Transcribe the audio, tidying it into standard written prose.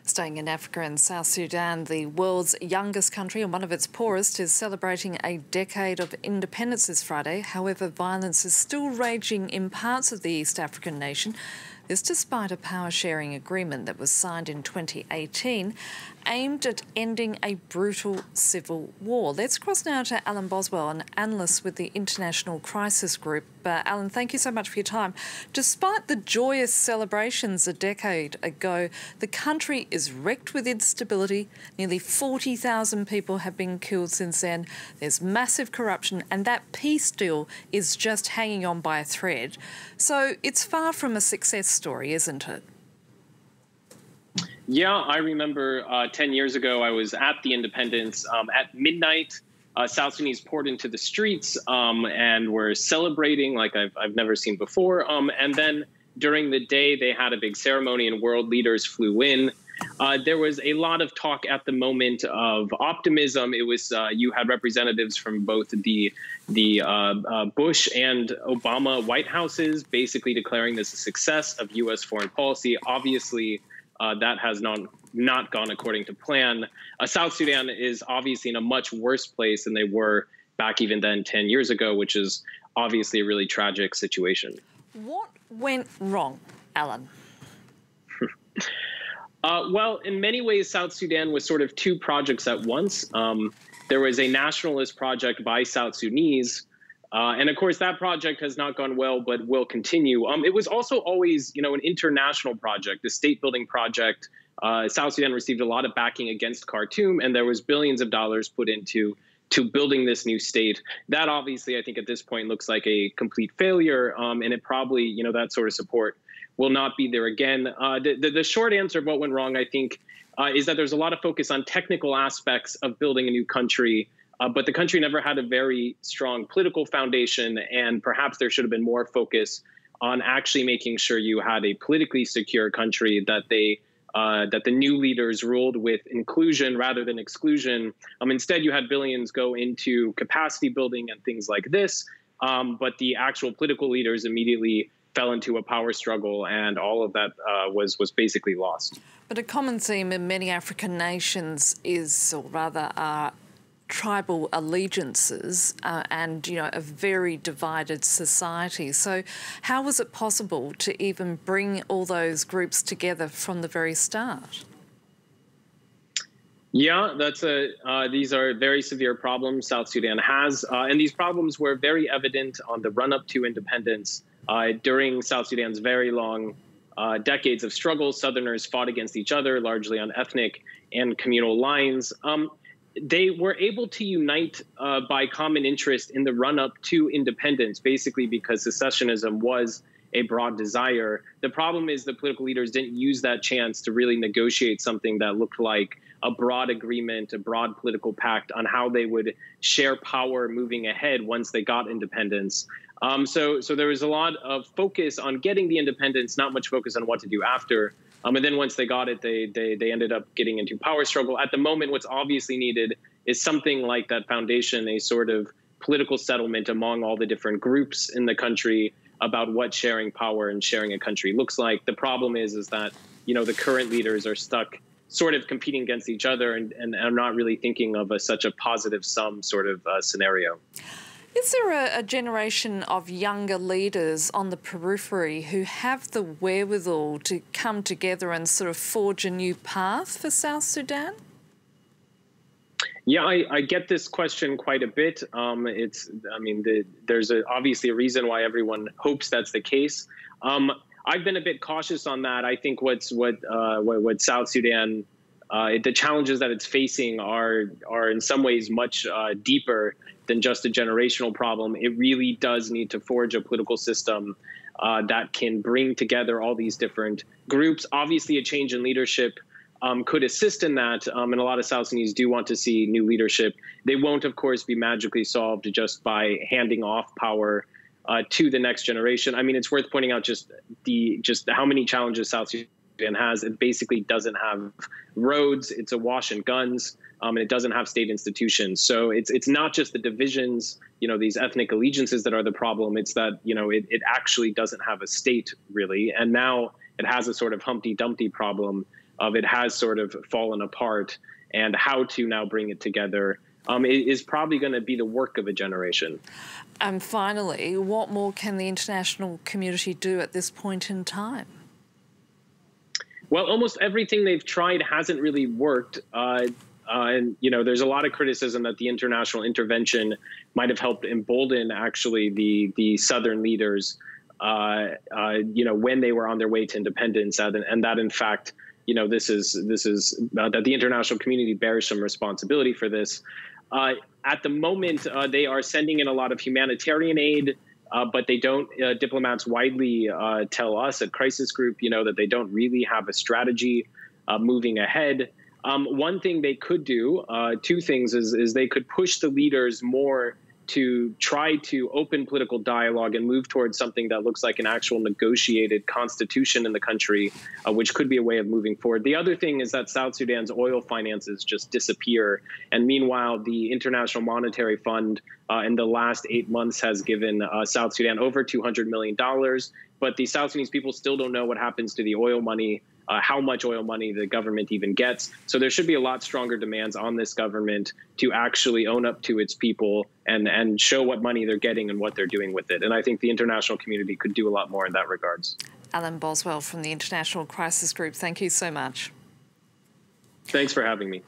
Staying in Africa and South Sudan, the world's youngest country and one of its poorest is celebrating a decade of independence this Friday. However, violence is still raging in parts of the East African nation. This despite a power-sharing agreement that was signed in 2018 aimed at ending a brutal civil war. Let's cross now to Alan Boswell, an analyst with the International Crisis Group. Alan, thank you so much for your time. Despite the joyous celebrations a decade ago, the country is wrecked with instability. Nearly 40,000 people have been killed since then. There's massive corruption, and that peace deal is just hanging on by a thread. So it's far from a success story, isn't it? Yeah, I remember 10 years ago, I was at the independence at midnight. South Sudanese poured into the streets and were celebrating like I've never seen before. And then during the day, they had a big ceremony and world leaders flew in. There was a lot of talk at the moment of optimism. It was you had representatives from both the Bush and Obama White Houses basically declaring this a success of U.S. foreign policy. Obviously, that has not gone according to plan. South Sudan is obviously in a much worse place than they were back even then 10 years ago, which is obviously a really tragic situation. What went wrong, Alan? Well, in many ways, South Sudan was sort of two projects at once. There was a nationalist project by South Sudanese, and of course, that project has not gone well, but will continue. It was also always, an international project, a state-building project. South Sudan received a lot of backing against Khartoum, and there was billions of dollars put into building this new state. That obviously, I think at this point looks like a complete failure, and it probably, that sort of support will not be there again. The short answer of what went wrong, I think, is that there's a lot of focus on technical aspects of building a new country, but the country never had a very strong political foundation, and perhaps there should have been more focus on actually making sure you had a politically secure country, that the new leaders ruled with inclusion rather than exclusion. Instead, you had billions go into capacity building and things like this, but the actual political leaders immediately fell into a power struggle, and all of that was basically lost. But a common theme in many African nations is, or rather are, tribal allegiances and, a very divided society. So how was it possible to even bring all those groups together from the very start? Yeah, these are very severe problems South Sudan has. And these problems were very evident on the run-up to independence. During South Sudan's very long decades of struggle, Southerners fought against each other, largely on ethnic and communal lines. They were able to unite by common interest in the run-up to independence, basically because secessionism was a broad desire. The problem is the political leaders didn't use that chance to really negotiate something that looked like a broad agreement, a broad political pact on how they would share power moving ahead once they got independence. So there was a lot of focus on getting the independence, not much focus on what to do after. And then once they got it, they ended up getting into power struggle. At the moment, what's obviously needed is something like that foundation, a sort of political settlement among all the different groups in the country about what sharing power and sharing a country looks like. The problem is that, the current leaders are stuck sort of competing against each other and are not really thinking of such a positive sum sort of scenario. Is there a generation of younger leaders on the periphery who have the wherewithal to come together and sort of forge a new path for South Sudan? Yeah, I get this question quite a bit. There's obviously a reason why everyone hopes that's the case. I've been a bit cautious on that. I think what South Sudan, the challenges that it's facing are in some ways much deeper than just a generational problem. It really does need to forge a political system that can bring together all these different groups. Obviously, a change in leadership could assist in that, and a lot of South Sudanese do want to see new leadership. They won't, of course, be magically solved just by handing off power to the next generation. It's worth pointing out just how many challenges South Sudan has. It basically doesn't have roads. It's awash in guns. And it doesn't have state institutions. So it's not just the divisions, these ethnic allegiances that are the problem. It's that, it actually doesn't have a state, really. And now it has a sort of Humpty Dumpty problem of it has sort of fallen apart, and how to now bring it together is probably going to be the work of a generation. And finally, what more can the international community do at this point in time? Well, almost everything they've tried hasn't really worked. And, you know, there's a lot of criticism that the international intervention might have helped embolden actually the Southern leaders, you know, when they were on their way to independence, and that in fact, you know, this is that the international community bears some responsibility for this. At the moment, they are sending in a lot of humanitarian aid, but they don't. Diplomats widely tell us at Crisis Group, you know, that they don't really have a strategy moving ahead. One thing they could do, two things, is they could push the leaders more to try to open political dialogue and move towards something that looks like an actual negotiated constitution in the country, which could be a way of moving forward. The other thing is that South Sudan's oil finances just disappear. And meanwhile, the International Monetary Fund in the last 8 months has given South Sudan over $200 million. But the South Sudanese people still don't know what happens to the oil money, how much oil money the government even gets. So there should be a lot stronger demands on this government to actually own up to its people and show what money they're getting and what they're doing with it. And I think the international community could do a lot more in that regards. Alan Boswell from the International Crisis Group, thank you so much. Thanks for having me.